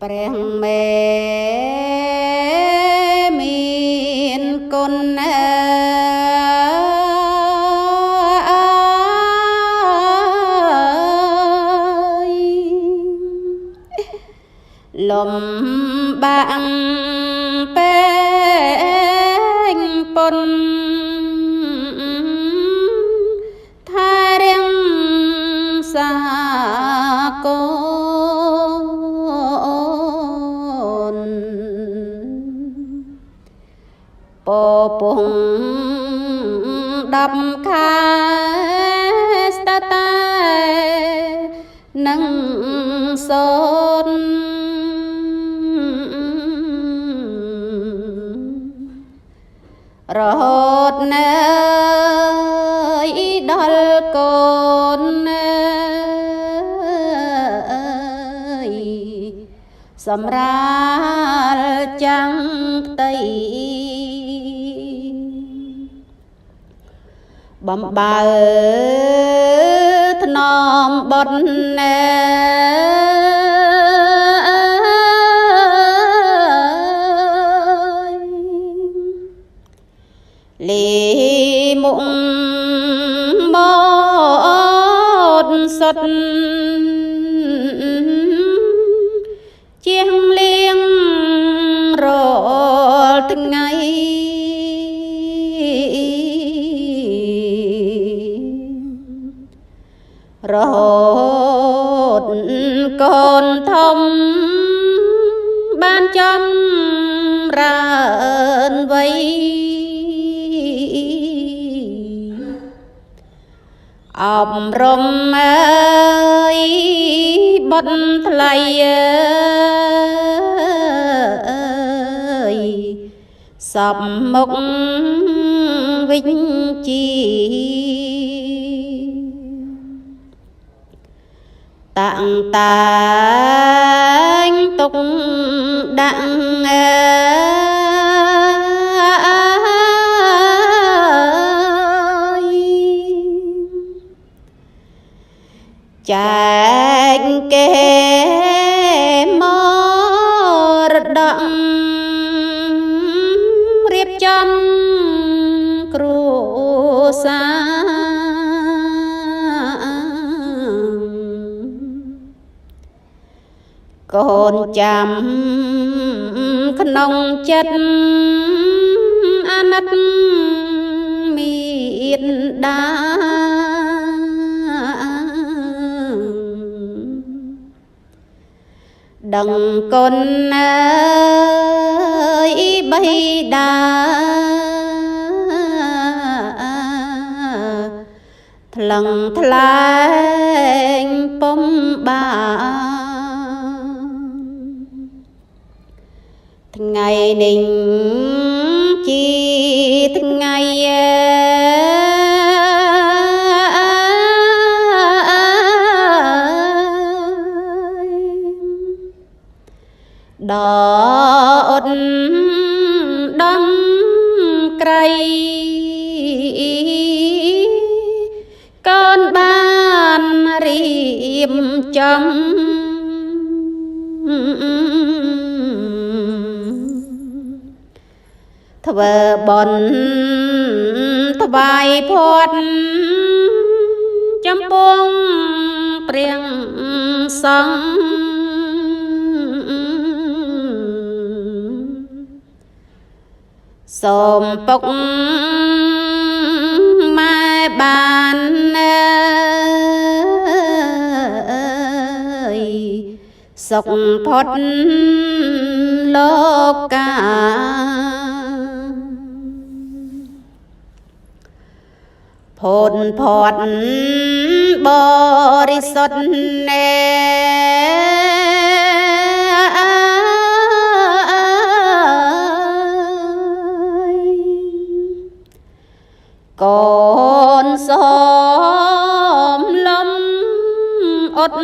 ព្រះមេមានគុណលំបាំងពេញពុនថារៀងសាកូនពពង10ខែស្ទើរតែនឹងសូនរហូតនៅដល់កូនសម្រាលចាំងផ្ទៃបំបើថ្នមបុតលីមុខមកសុតជាងលៀងរាល់ថ្ងៃរហូតកូនធំបានចំរើនវ័យអប់រំអើយបុតថ្លៃអើយសពមុខវិជ្ជាតាំងតែងទុកដាក់ចែកគេមរតករៀបចំគ្រួសារកូនចាំក្នុងចិត្តអាណិតមានដាដឹងគុណអើយបិតាថ្លឹងថ្លែងពុំបានថ្ងៃនេះជាថ្ងៃដ៏អត់ដំក្រៃកូនបានរៀបចំធ្វើបុណ្យថ្វាយផាត់ចំពោះព្រះសង្ឃសូមពុកម៉ែបានសុខផុតលោកកាផូនផាត់បរិសុទ្ធកូនសូមលំអត់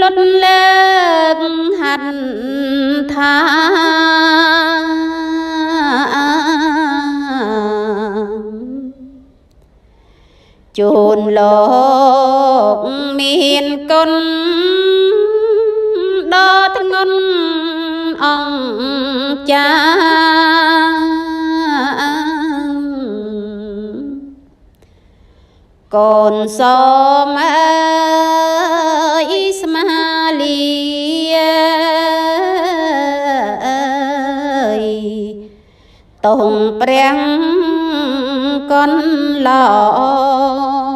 លត់លើកហាត់ថា លោកមានគុណដ៏ធ្ងន់អង្គចាកូនសូមអើយស្មាលីអើយទងព្រះកន្លង